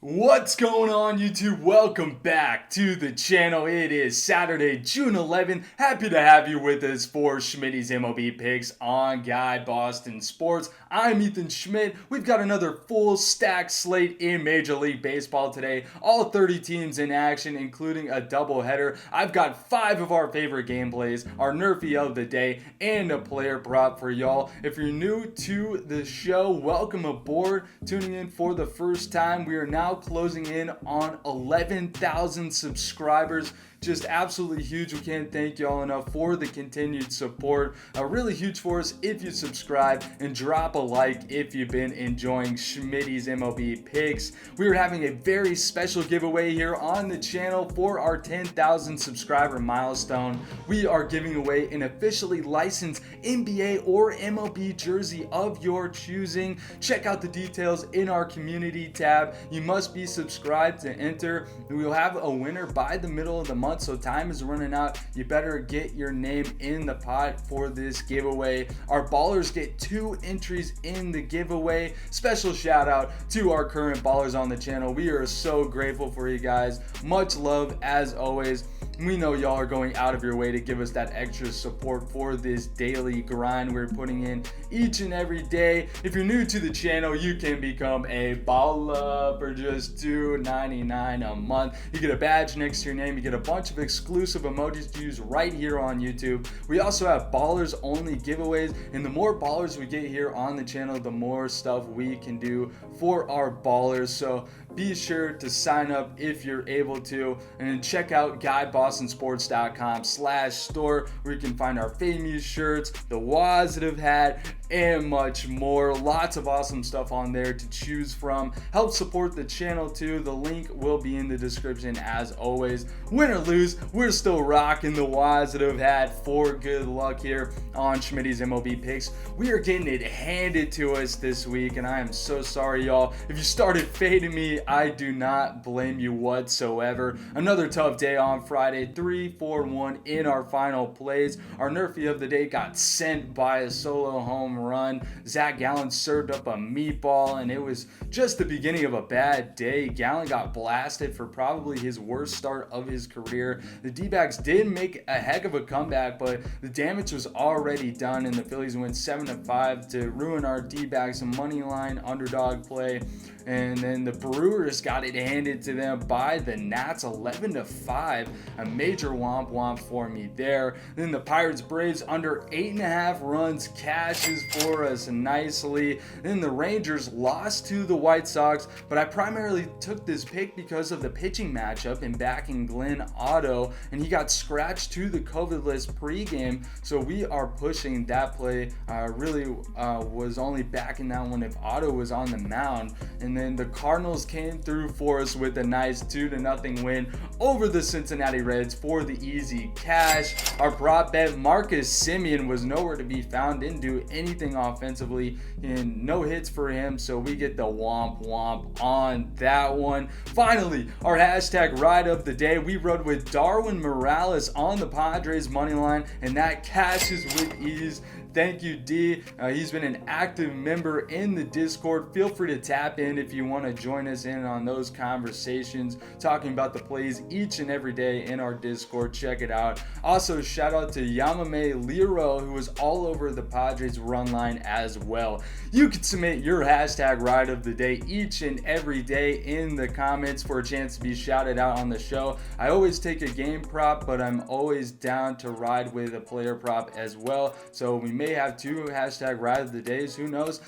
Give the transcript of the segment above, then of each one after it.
What's going on, YouTube? Welcome back to the channel. It is Saturday, June 11th. Happy to have you with us for Schmidty's MLB picks on Guy Boston Sports. I'm Ethan Schmidt. We've got another full stack slate in Major League Baseball today. All 30 teams in action, including a doubleheader. I've got 5 of our favorite gameplays, our NRFI of the day, and a player prop for y'all. If you're new to the show, welcome aboard. Tuning in for the first time, we are now closing in on 11,000 subscribers. Just absolutely huge. We can't thank y'all enough for the continued support. Really huge for us if you subscribe and drop a like if you've been enjoying Schmidty's MLB picks. We are having a very special giveaway here on the channel for our 10,000 subscriber milestone. We are giving away an officially licensed NBA or MLB jersey of your choosing. Check out the details in our community tab. You must be subscribed to enter. We will have a winner by the middle of the month, so time is running out. You better get your name in the pot for this giveaway. Our ballers get 2 entries in the giveaway. Special shout out to our current ballers on the channel. We are so grateful for you guys. Much love as always. We know y'all are going out of your way to give us that extra support for this daily grind we're putting in each and every day. If you're new to the channel, you can become a baller for just $2.99 a month. You get a badge next to your name. You get a bunch of exclusive emojis to use right here on YouTube. We also have ballers only giveaways, and the more ballers we get here on the channel, the more stuff we can do for our ballers. So be sure to sign up if you're able to, and then check out GuyBostonSports.com/store where you can find our famous shirts, the WOZZATIVE hat, and much more. Lots of awesome stuff on there to choose from. Help support the channel too. The link will be in the description as always. Win or lose, we're still rocking the WOZZATIVE hat for good luck here on Schmidty's MLB picks. We are getting it handed to us this week, and I am so sorry, y'all. If you started fading me, I do not blame you whatsoever. Another tough day on Friday, 3-4-1 in our final plays. Our NRFI of the day got sent by a solo home run. Zach Gallen served up a meatball, and it was just the beginning of a bad day. Gallen got blasted for probably his worst start of his career. The D-backs did make a heck of a comeback, but the damage was already done, and the Phillies went 7-5 to ruin our D-backs money line underdog play. And then the Brewers got it handed to them by the Nats 11-5. A major womp for me there. Then the Pirates Braves under 8.5 runs cashes for us nicely. Then the Rangers lost to the White Sox, but I primarily took this pick because of the pitching matchup and backing Glenn Otto, and he got scratched to the COVID list pregame, so we are pushing that play. Really was only backing that one if Otto was on the mound. And then the Cardinals came through for us with a nice 2-0 win over the Cincinnati Reds for the easy cash. Our prop bet, Marcus Semien, was nowhere to be found. Didn't do anything offensively, and no hits for him, so we get the womp on that one. Finally, our hashtag ride of the day, we rode with Darwin Morales on the Padres money line, and that cashes with ease. Thank you, D. He's been an active member in the Discord. Feel free to tap in if you want to join us in on those conversations, talking about the plays each and every day in our Discord. Check it out. Also, shout out to Yamame Liro, who was all over the Padres run line as well. You can submit your hashtag ride of the day each and every day in the comments for a chance to be shouted out on the show. I always take a game prop, but I'm always down to ride with a player prop as well. So we may have 2 hashtag ride of the days. Who knows?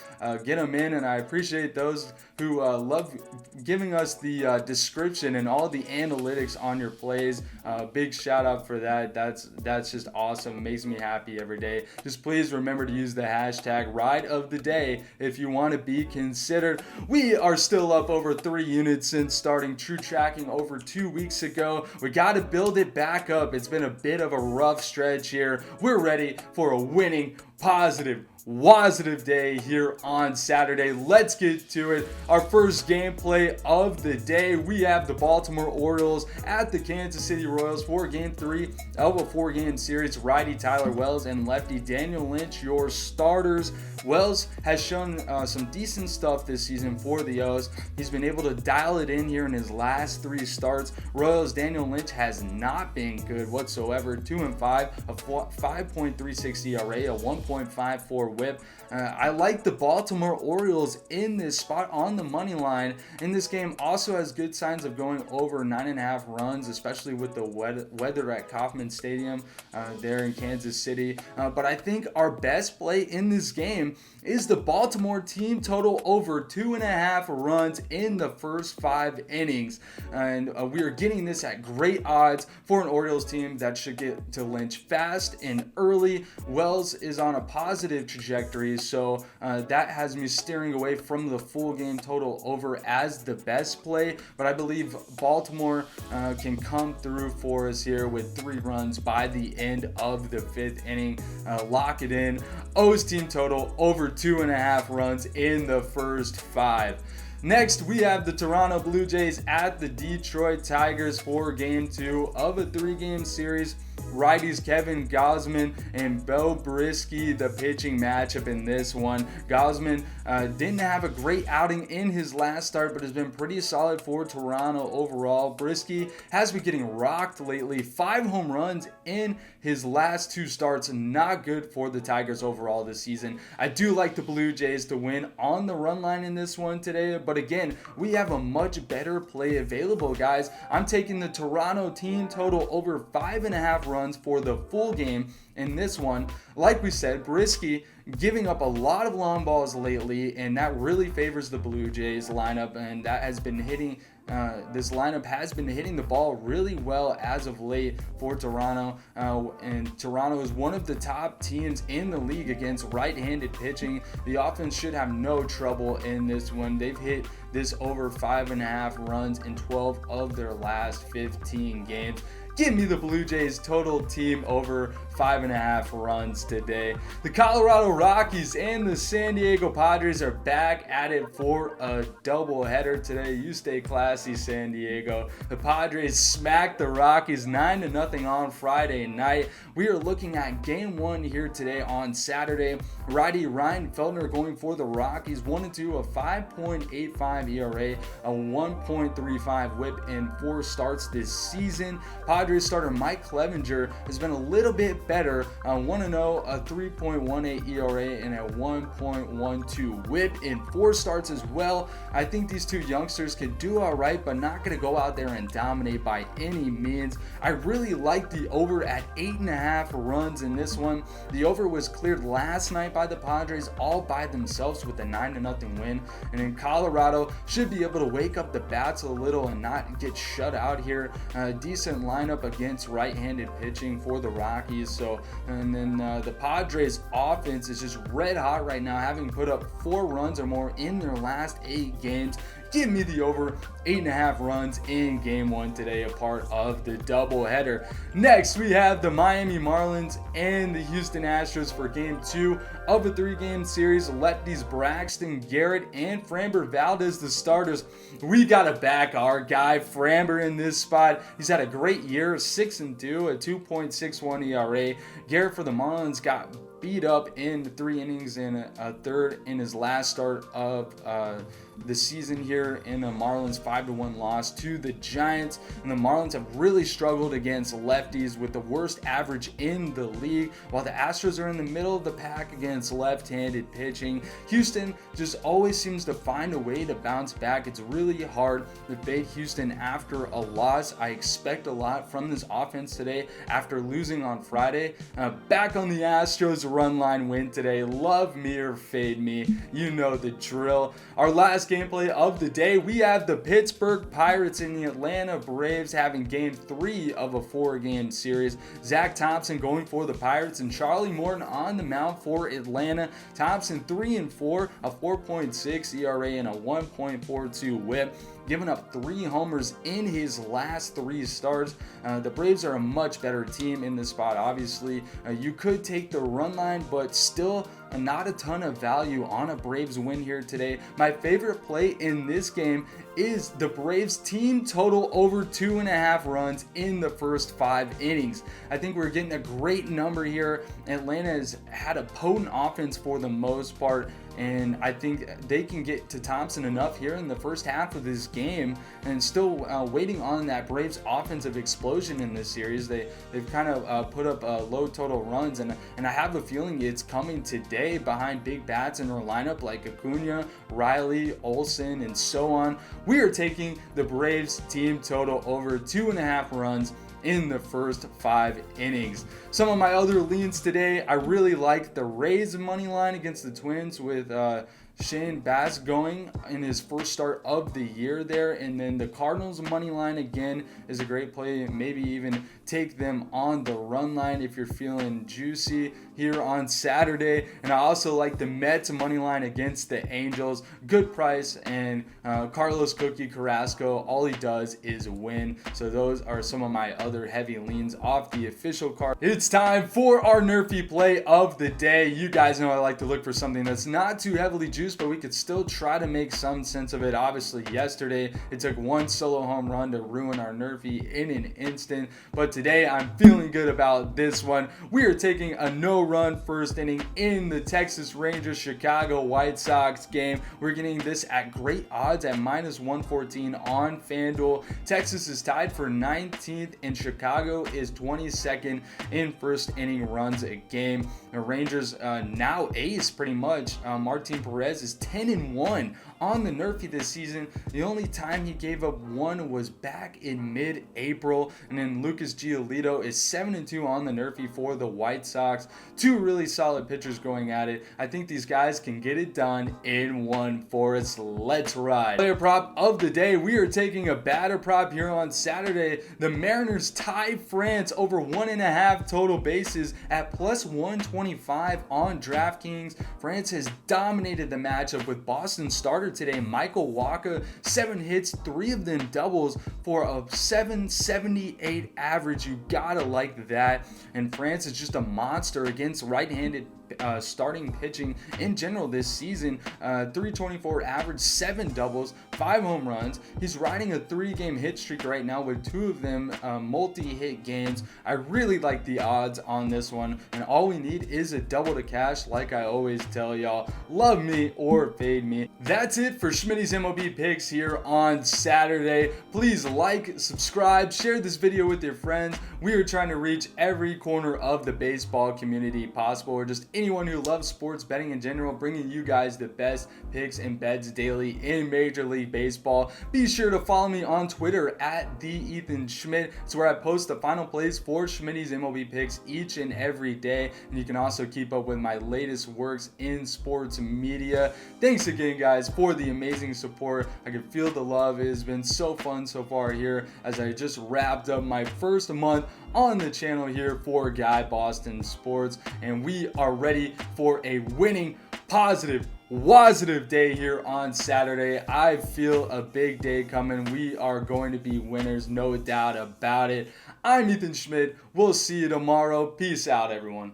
Get them in, and I appreciate those who love giving us the description and all the analytics on your plays. Big shout out for that. That's just awesome. Makes me happy every day. Just please remember to use the hashtag ride of the day if you want to be considered. We are still up over 3 units since starting true tracking over 2 weeks ago. We got to build it back up. It's been a bit of a rough stretch here. We're ready for a winning, positive, WOZZATIVE day here on Saturday. Let's get to it. Our first gameplay of the day, we have the Baltimore Orioles at the Kansas City Royals for Game 3 of a 4-game series. Righty Tyler Wells and lefty Daniel Lynch, your starters. Wells has shown some decent stuff this season for the O's. He's been able to dial it in here in his last 3 starts. Royals' Daniel Lynch has not been good whatsoever. 2-5, a 5.36 ERA, a 1.54 whip. I like the Baltimore Orioles in this spot on the money line. In this game also has good signs of going over 9.5 runs, especially with the weather at Kauffman Stadium there in Kansas City. But I think our best play in this game is the Baltimore team total over 2.5 runs in the first 5 innings. And we are getting this at great odds for an Orioles team that should get to Lynch fast and early. Wells is on a positive trajectory, so that has me steering away from the full game total over as the best play. But I believe Baltimore can come through for us here with 3 runs by the end of the 5th inning. Lock it in. O's team total over 2.5 runs in the first 5. Next, we have the Toronto Blue Jays at the Detroit Tigers for Game 2 of a 3-game series. Righties Kevin Gausman and Beau Brieske, the pitching matchup in this one. Gausman didn't have a great outing in his last start, but has been pretty solid for Toronto overall. Brieske has been getting rocked lately. 5 home runs in his last 2 starts. Not good for the Tigers overall this season. I do like the Blue Jays to win on the run line in this one today, but again, we have a much better play available, guys. I'm taking the Toronto team total over 5.5 runs for the full game in this one. Like we said, Brieske giving up a lot of long balls lately, and that really favors the Blue Jays lineup, and that has been hitting this lineup has been hitting the ball really well as of late for Toronto, and Toronto is one of the top teams in the league against right-handed pitching. The offense should have no trouble in this one. They've hit this over 5.5 runs in 12 of their last 15 games. Give me the Blue Jays total team over 5.5 runs today. The Colorado Rockies and the San Diego Padres are back at it for a doubleheader today. You stay classy, San Diego. The Padres smacked the Rockies 9-0 on Friday night. We are looking at Game 1 here today on Saturday. Righty Ryan Feltner going for the Rockies, 1-2, a 5.85 ERA, a 1.35 whip in 4 starts this season. Padres starter Mike Clevinger has been a little bit better, 1-0, a 3.18 ERA, and a 1.12 whip in 4 starts as well. I think these 2 youngsters could do all right, but not going to go out there and dominate by any means. I really like the over at 8.5 runs in this one. The over was cleared last night by the Padres all by themselves with a 9-0 win, and in Colorado should be able to wake up the bats a little and not get shut out here. Decent lineup against right-handed pitching for the Rockies. So, and then the Padres offense is just red hot right now, having put up 4 runs or more in their last 8 games. Give me the over 8.5 runs in Game 1 today, a part of the doubleheader. Next, we have the Miami Marlins and the Houston Astros for Game 2 of a 3-game series. Lefties Braxton Garrett and Framber Valdez, the starters. We got to back our guy Framber in this spot. He's had a great year, 6-2, a 2.61 ERA. Garrett for the Marlins got beat up in 3 innings and a third in his last start of the season here in the Marlins 5-1 loss to the Giants. And the Marlins have really struggled against lefties with the worst average in the league, while the Astros are in the middle of the pack against left-handed pitching. Houston just always seems to find a way to bounce back. It's really hard to fade Houston after a loss. I expect a lot from this offense today after losing on Friday. Back on the Astros run line win today. Love me or fade me. You know the drill. Our last gameplay of the day, we have the Pittsburgh Pirates and the Atlanta Braves having Game 3 of a 4-game series. Zach Thompson going for the Pirates and Charlie Morton on the mound for Atlanta. Thompson 3-4, a 4.6 ERA and a 1.42 whip. giving up 3 homers in his last 3 starts. The Braves are a much better team in this spot. Obviously, you could take the run line, but still not a ton of value on a Braves win here today. My favorite play in this game is the Braves team total over 2.5 runs in the first 5 innings. I think we're getting a great number here. Atlanta has had a potent offense for the most part, and I think they can get to Thompson enough here in the first half of this game, and still waiting on that Braves offensive explosion in this series. They've kind of put up low total runs, and I have a feeling it's coming today behind big bats in their lineup like Acuna, Riley, Olsen, and so on. We are taking the Braves team total over 2.5 runs in the first 5 innings. Some of my other leans today, I really like the Rays money line against the Twins with Shane Bass going in his first start of the year there, and then the Cardinals money line again is a great play. Maybe even take them on the run line if you're feeling juicy here on Saturday. And I also like the Mets money line against the Angels. Good price, and Carlos Cookie Carrasco, all he does is win. So those are some of my other heavy leans off the official card. It's time for our NRFI play of the day. You guys know I like to look for something that's not too heavily juiced, but we could still try to make some sense of it. Obviously, yesterday it took one solo home run to ruin our NRFI in an instant, but today I'm feeling good about this one. We are taking a no-run first inning in the Texas Rangers Chicago White Sox game. We're getting this at great odds at -114 on FanDuel. Texas is tied for 19th, and Chicago is 22nd in first inning runs a game. The Rangers now ace pretty much. Martin Perez is 10-1 on the NRFI this season. The only time he gave up one was back in mid-April. And then Lucas Giolito is 7-2 on the NRFI for the White Sox. Two really solid pitchers going at it. I think these guys can get it done in one for us. Let's ride. Player prop of the day. We are taking a batter prop here on Saturday. The Mariners tie France over 1.5 total bases at +125 on DraftKings. France has dominated the matchup with Boston starter today, Michael Wacha. 7 hits, 3 of them doubles for a 778 average. You gotta like that. And France is just a monster against right-handed starting pitching in general this season. 324 average, 7 doubles, 5 home runs. He's riding a 3-game hit streak right now with 2 of them multi-hit games. I really like the odds on this one, and all we need is a double to cash, like I always tell y'all. Love me or fade me. That's it for Schmidty's MLB picks here on Saturday. Please like, subscribe, share this video with your friends. We are trying to reach every corner of the baseball community possible, or just anyone who loves sports betting in general, bringing you guys the best picks and bets daily in Major League Baseball. Be sure to follow me on Twitter at @TheEthanSchmidt. It's where I post the final plays for Schmitty's MLB picks each and every day, and you can also keep up with my latest works in sports media. Thanks again, guys, for the amazing support. I can feel the love. It has been so fun so far here as I just wrapped up my first month on the channel here for Guy Boston Sports, and we are ready for a winning, positive, WOZZATIVE day here on Saturday. I feel a big day coming. We are going to be winners, no doubt about it. I'm Ethan Schmidt. We'll see you tomorrow. Peace out, everyone.